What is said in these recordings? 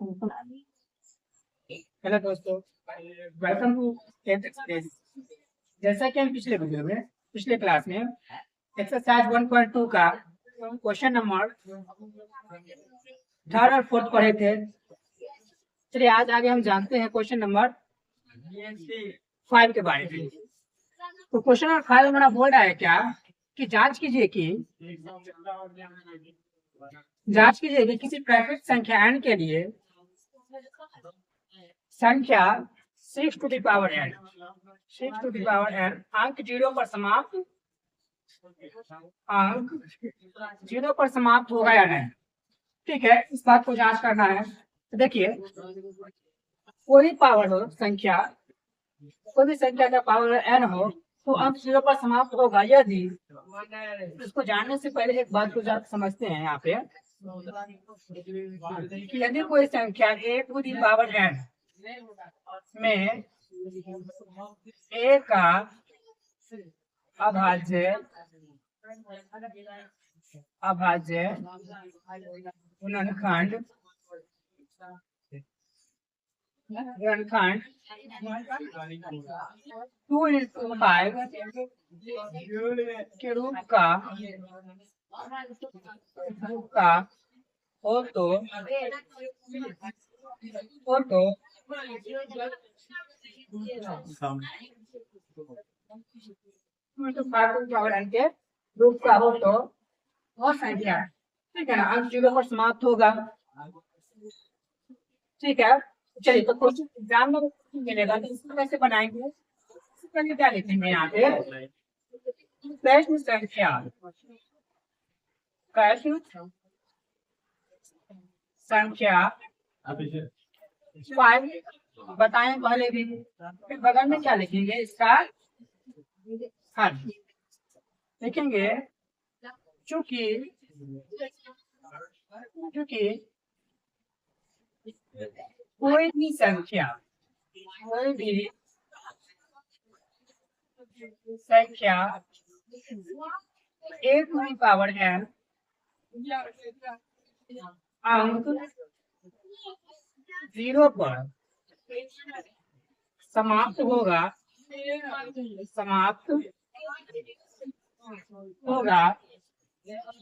Hello दोस्तों, welcome to tenth experience. जैसा कि हम पिछले क्लास में एक्सरसाइज 1.2 का क्वेश्चन नंबर थर्ड और फोर्थ पढ़े थे। चलिए आज आगे हम जानते हैं क्वेश्चन नंबर 5 के बारे में। तो क्वेश्चन नंबर 5 हमारा बोल रहा है क्या कि जांच कीजिए कि किसी प्राकृतिक संख्या n के लिए संख्या 6 to the power n अंक 0 पर समाप्त होगा या नहीं। ठीक है, इस बात को जांच करना है। तो देखिए, कोई भी संख्या का पावर n हो तो अंक 0 पर समाप्त होगा यदि, इसको जानने से पहले एक बात को समझते हैं यहाँ पे कि यदि कोई संख्या a to the power n में a का अभाज्य गुणनखंड 2 into 5 के रूप का हो तो पावर n के रूप का हो तो वह संख्या, ठीक है ना, अंक 0 पर समाप्त होगा। ठीक है, चलिए तो क्वेश्चन एग्जाम में मिलेगा तो इसको कैसे बनाएंगे। पहले क्या लिखेंगे यहाँ पे, प्रश्न संख्या 5 बताएं पहले भी, फिर बगल में क्या लिखेंगे, इसका हल लिखेंगे। चूंकि कोई भी संख्या a to the power n अंक 0 पर समाप्त होगा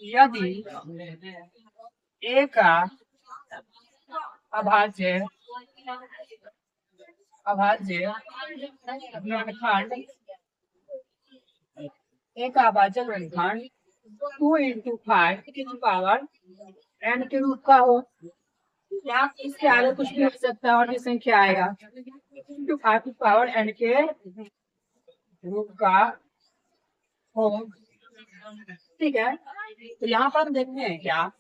यदि a का अभाज्य गुणनखंड 2 into 5 की पावर n के रूप का हो। या इसके आगे कुछ भी हो सकता है और भी संख्या आएगा, 5 की पावर n के रूप का हो। ठीक है, तो यहाँ पर हम देखते हैं क्या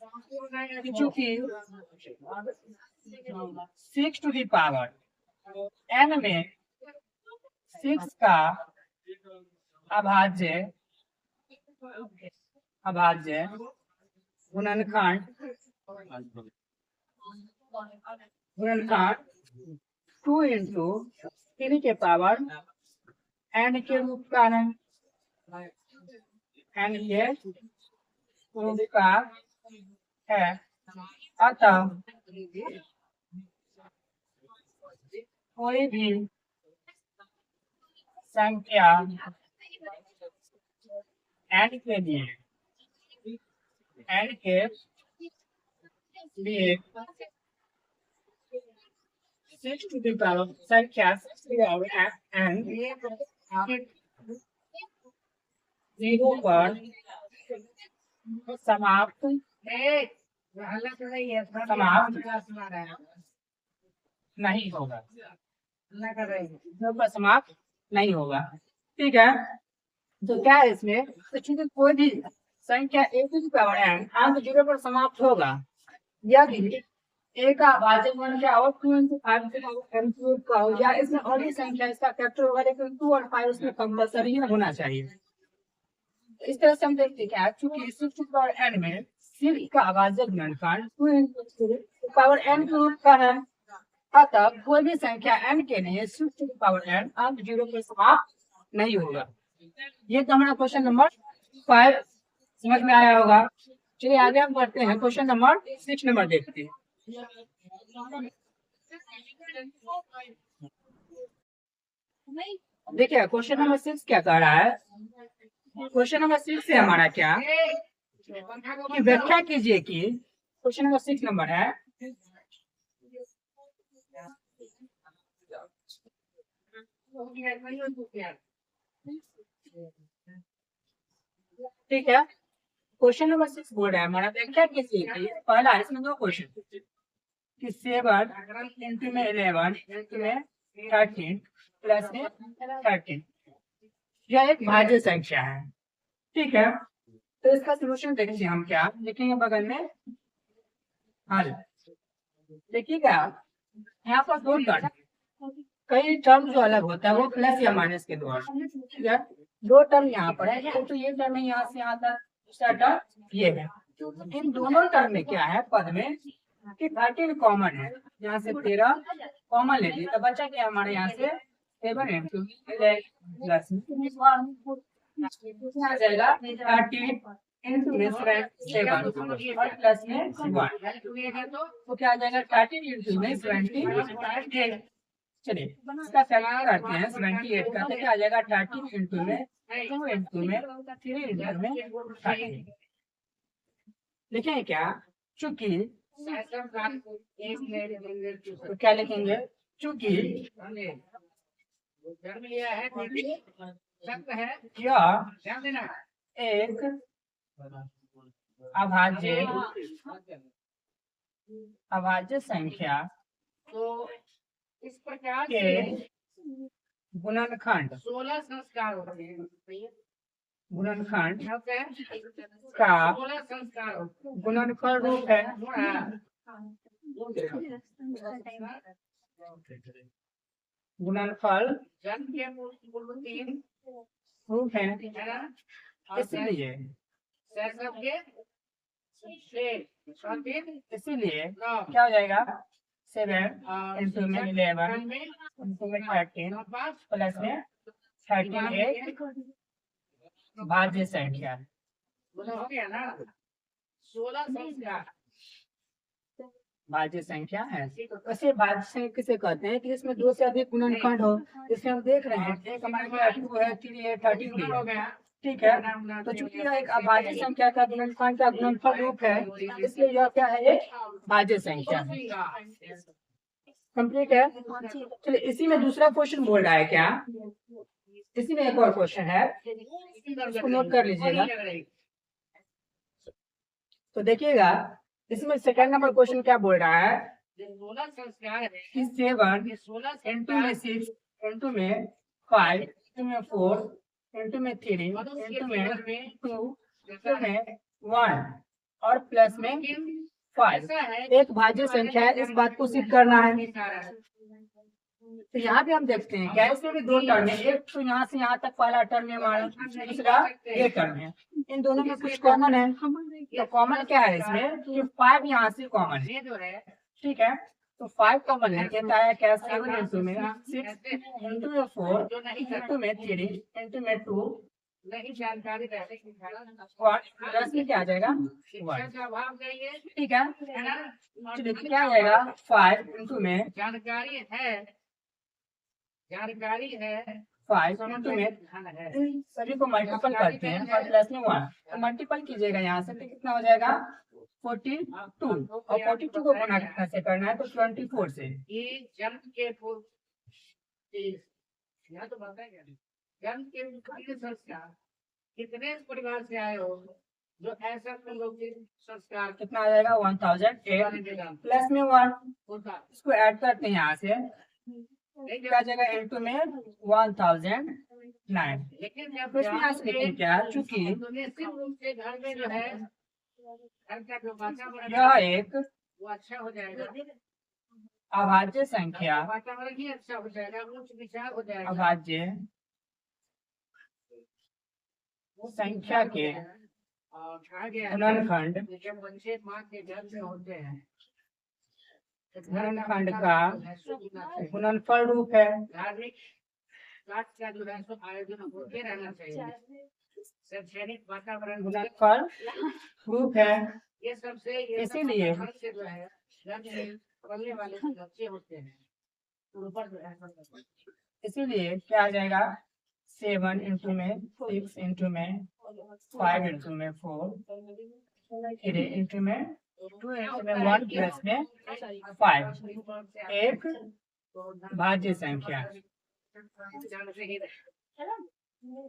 कि चूंकि 6 to the power n में 6 का अभाज्य गुणनखंड 2 into 3 के पावर n के रूप का है, अतः कोई भी संख्या n के लिए 6 to the power संख्या 6 to the power n 0 पर समाप्त नहीं होगा, समाप्त नहीं होगा। ठीक है, तो क्या है इसमें, तो चूंकि कोई भी संख्या a to the power n अंक 0 पर समाप्त होगा यदि a का अभाज्य गुणनखंड और 2 into 5 के पावर n क्यूब का हो, या इसमें और भी संख्या इसका फैक्टर होगा लेकिन 2 और 5 उसमें कंपल्सरी होना चाहिए। इस तरह से हम देखते हैं क्या, चूंकि 6 to the power n में 6 का अभाज्य गुणनखंड 2 into 3 पावर n क्यूब का है, अतः कोई भी संख्या n के लिए 6 to the power n अंक 0 पर समाप्त नहीं होगा। ये तो हमारा क्वेश्चन नंबर 5 समझ में आया होगा। चलिए आगे हम बढ़ते हैं, क्वेश्चन नंबर 6 नंबर देखते हैं। देखिए क्वेश्चन नंबर 6 क्या कर रहा है। क्वेश्चन नंबर 6 से हमारा क्या कि व्याख्या कीजिए कि क्वेश्चन नंबर 6 नंबर है ठीक है। क्वेश्चन नंबर 6 बोल रहा है हमारा व्याख्या कीजिए कि पहला है इसमें दो क्वेश्चन कि 7 इंटू में 11 इंटू में 13 प्लस में 13 यह एक भाज्य संख्या है। ठीक है, तो इसका सोल्यूशन देखिए हम क्या लिखेंगे बगल में हल। देखिएगा यहाँ पर दो टर्म, कई टर्म जो अलग होता है वो प्लस या माइनस के द्वारा, ठीक है। दो टर्म यहाँ पर है, तो ये टर्म है यहाँ से यहाँ तक, दूसरा टर्म ये है। इन दोनों टर्म में क्या है पद में कि 13 कॉमन है, यहाँ से 13 कॉमन ले लीजिए तो बचा क्या हमारे यहाँ से 7 इंटू प्लस आ जाएगा 13 इंटू में 7 और प्लस में 1 तो क्या आ जाएगा 13 इंटू में 78। चलिए इसका सैलाना करते हैं 78 का, तो क्या आ जाएगा 13 इंटू में 2 इंटू में 3 इंटू में 13 लिखेंगे क्या, चूंकि तो क्या लिखेंगे चूंकि यह एक अभाज्य संख्या इस प्रकार के से गुणनखंड 16 संस्कार होते हैं। गुणनखंड का का 16 संस्कार होते हैं। गुणनफल रूप है। गुणनफल जन्म के पूर्व 3 रूप है, है ना, और इसलिए शैशव के 6 और फिर इसीलिए 9 क्या हो जाएगा 7 और इंटू में 11 में इंटू में 13 5 प्लस में 13 एक भाज्य संख्या है। हो गया ना, 16 संस्कार भाज्य संख्या है। वैसे भाज्य संख्या किसे कहते हैं कि इसमें दो से अधिक गुणनखंड हो। इसमें हम देख रहे हैं एक हमारे पास 2 है 3 है 13 भी हो है, गया। ठीक है। तो चूंकि यह एक अभाज्य संख्या का गुणनखंड का गुणनफल रूप है, इसलिए यह क्या है एक भाज्य संख्या है। कंप्लीट है। चलिए इसी में दूसरा क्वेश्चन बोल रहा है क्या, इसी में एक और क्वेश्चन है, इसको नोट कर लीजिएगा। तो देखिएगा इसमें सेकंड नंबर क्वेश्चन क्या बोल रहा है 16 संस्कार है कि 7 16 इंटू में 6 इंटू में 5 इंटू में 4 इंटू में 3 इंटू में 2 इंटू में 1 और प्लस में 5 एक भाज्य संख्या है। इस बात को सिद्ध करना है। तो यहाँ भी हम देखते हैं क्या इसमें भी दो टर्म है, एक तो यहाँ से यहाँ तक पहला टर्म है हमारा, दूसरा ये टर्म है। इन दोनों में कुछ कॉमन है, तो कॉमन क्या है इसमें कि 5 यहाँ से कॉमन है, ठीक है। तो 5 कॉमन है, कहता है क्या 7 इंटू में 6 इंटू में 4 इंटू में 3 इंटू में 2 नहीं जानकारी प्लस में क्या आ जाएगा 1, ठीक है। चलिए क्या आ जाएगा 5 इंटू में जानकारी है 5 इंटू में सभी को मल्टीपल करते हैं और प्लस में 1, तो मल्टीपल कीजिएगा यहाँ से तो कितना हो जाएगा 42 और 42 को गुना कैसे करना है तो 24 से। ये जन्म के पूर्व यहाँ तो बनता है क्या जन्म के पूर्व संस्कार कितने परिवार से आए हो जो ऐसा संस्कार कितना आ जाएगा 1008 प्लस में 1, इसको ऐड करते हैं यहाँ से क्या जाएगा इंटू में 1009। लेकिन लेकिन क्या चूंकि घर में जो है घर का जो वातावरण यह एक वो अच्छा हो जाएगा, अभाज्य संख्या, वातावरण ही अच्छा हो जाएगा, उच्च विचार हो जाएगा। अभाज्य संख्या के गुणनखंड जब बच्चे माँ के गर्भ में होते हैं गुणनखंड का गुणनफल रूप है। धार्मिक का जो है सो आयोजन होते रहना चाहिए, शैक्षणिक वातावरण गुणनफल रूप है, ये सबसे इसीलिए जो है पढ़ने वाले बच्चे होते हैं ऊपर जो ऐसा करते हैं। इसीलिए क्या आ जाएगा 7 इंटू में 6 इंटू में 5 इंटू में 4 3 इंटू में 2 इंटू में 1 प्लस में 5 एक भाज्य संख्या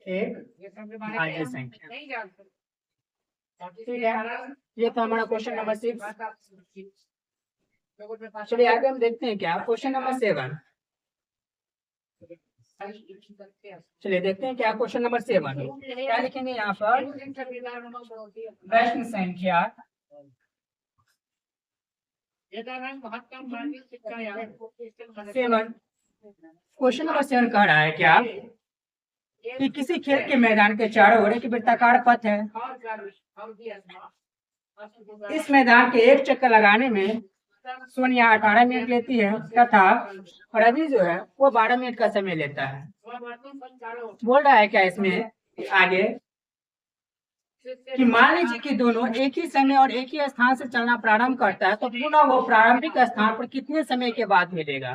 एक ये सब के बारे में भाज्य संख्या। नहीं जानते। ठीक है, ये था हमारा क्वेश्चन नंबर 6। चलिए आगे हम देखते हैं क्या क्वेश्चन नंबर 7। चलिए देखते हैं क्या क्वेश्चन नंबर 7 क्या लिखेंगे यहाँ पर। प्रश्न संख्या 7। क्वेश्चन नंबर 7 कह रहा है क्या कि किसी खेल के मैदान के चारों ओर एक वृत्ताकार पथ है। इस मैदान के एक चक्कर लगाने में सोनिया 18 मिनट लेती है तथा रवि जो है वो 12 मिनट का समय लेता है। बोल रहा है क्या इसमें आगे कि मान लीजिए कि दोनों एक ही समय और एक ही स्थान से चलना प्रारंभ करता है तो पुनः वो प्रारंभिक स्थान पर कितने समय के बाद मिलेगा।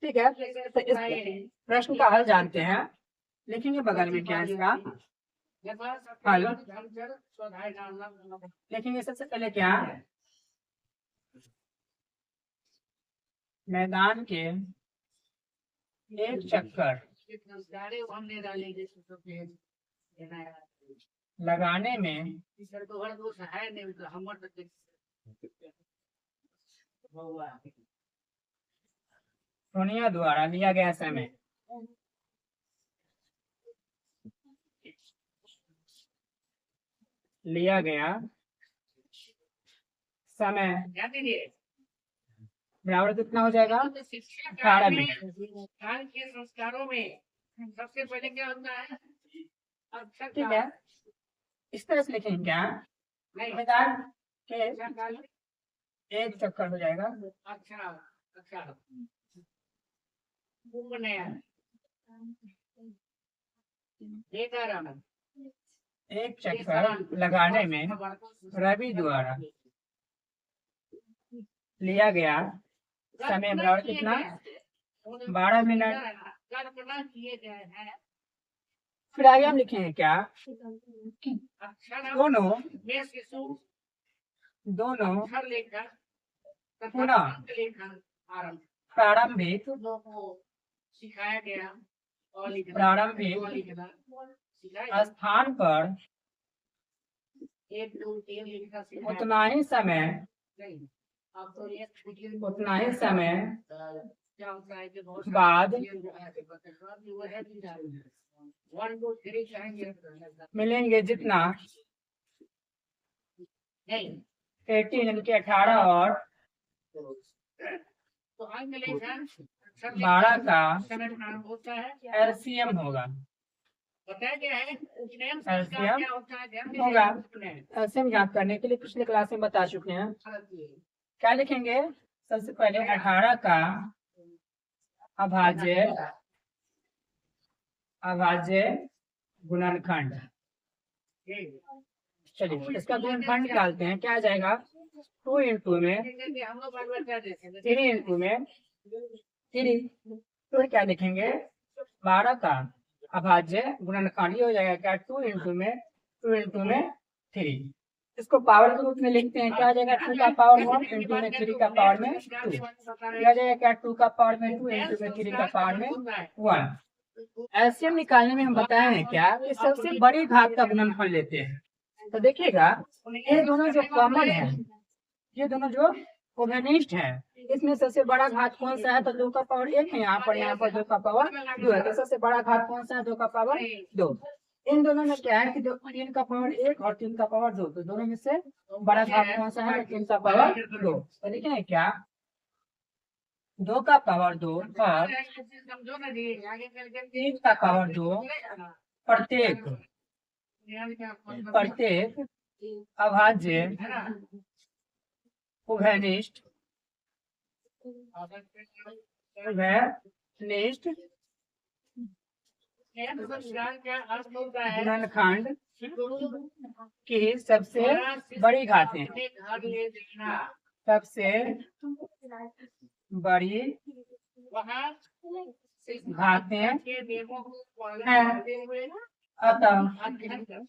ठीक है, तो इस प्रश्न का हल जानते हैं। लिखेंगे बगल में क्या है इसका हल। लिखेंगे सबसे पहले क्या मैदान के एक चक्कर लगाने में सोनिया द्वारा लिया गया समय बराबर कितना हो जाएगा 18 मिनट। के संस्कारों में सबसे पहले क्या होता है ठीक है, इस तरह से लिखेंगे क्या मैदान के एक चक्कर हो जाएगा। अच्छा एक चक्कर लगाने में रवि द्वारा लिया गया समय बराबर कितना 12 मिनट। फिर आगे हम लिखेंगे क्या दोनों पुनः प्रारंभिक सिखाया गया स्थान पर उतना ही समय बाद मिलेंगे जितना 18 यानी कि 18 और 12 का एलसीएम होगा। एलसीएम होगा। एलसीएम ज्ञात करने के लिए पिछले क्लास में बता चुके हैं। क्या लिखेंगे सबसे पहले 18 का अभाज्य गुणनखंड। चलिए इसका गुणनखंड निकालते हैं। क्या आ जाएगा 2 इंटू में 3 इंटू में 3। तो क्या लिखेंगे 12 का अभाज्य गुणनखंड हो जाएगा क्या 2 इंटू में 3। इसको पावर के रूप में लिखते हैं। क्या आ जाएगा 2 का पावर 1 इंटू में 3 का पावर में 2। क्या आ जाएगा क्या 2 का पावर में 2 इंटू में 3 का पावर में 1। एलसीएम निकालने में हम बताए हैं क्या कि सबसे बड़ी घात का गुणनफल लेते हैं। तो देखिएगा ये दोनों जो कॉमन है, ये दोनों जो कोवेनिस्ट है, इसमें सबसे बड़ा घात कौन सा है तो 2 का पावर 1 है। यहाँ पर 2 का पावर 2 है। तो सबसे बड़ा घात कौन सा है 2 का पावर 2। इन दोनों में क्या है कि 3 का पावर 1 और 3 का पावर 2। तो दोनों में से बड़ा घात कौन सा है 3 का पावर 2। तो लिखे क्या 2 का पावर 2 और 3 का पावर 2 प्रत्येक अभाज्य उभयनिष्ठ एम संख्या का अर्थ होता है गुणनखंड गुरु की सबसे बड़ी घातें, से घर ले देना। सबसे बड़ी वहाँ घातें के नियमों को पालन हैं। करते हुए अतः अध्ययन कर-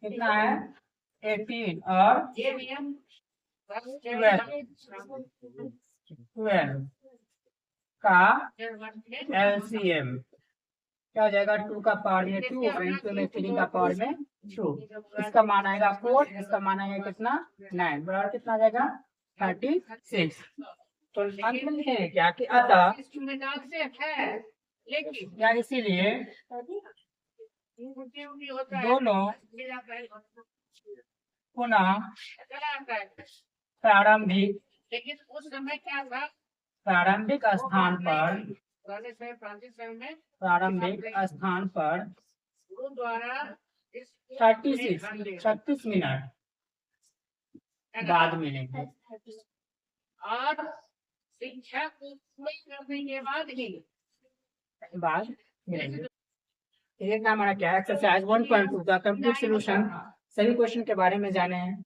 कितना है 18 और ये नियम 12 का एलसीएम क्या हो जाएगा 2 का पावर में 2 और इंटू में 3 का पावर में 2। इसका मान आएगा 4, इसका मान आएगा कितना 9, बराबर कितना आ जाएगा 36। तो अंत में लिखेंगे क्या कि अतः है लेकिन या इसीलिए होता है दोनों पुनः चला आता है। प्रारंभिक लेकिन उस समय क्या था प्रारंभिक स्थान पर फ्रांसिस में प्रारंभिक स्थान पर गुरु द्वारा इस 36 मिनट बाद मिलेंगे। और शिक्षा को पूरी करने के बाद ही बाद मिलेंगे। एक नाम हमारा क्या है एक्सरसाइज 1.2 का कंप्लीट सॉल्यूशन। सभी क्वेश्चन के बारे में जाने हैं।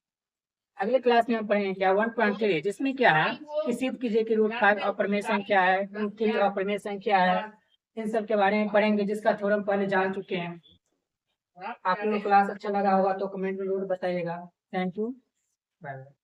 अगले क्लास में हम पढ़ेंगे क्या 1.3 जिसमें क्या है कि सिद्ध कीजिए कि रूट 5 अपरिमेय संख्या है, रूट 3 अपरिमेय संख्या है। इन सब के बारे में पढ़ेंगे जिसका थ्योरम पहले जान चुके हैं। आप लोगों को क्लास अच्छा लगा होगा तो कमेंट में जरूर बताइएगा। Thank you, bye bye.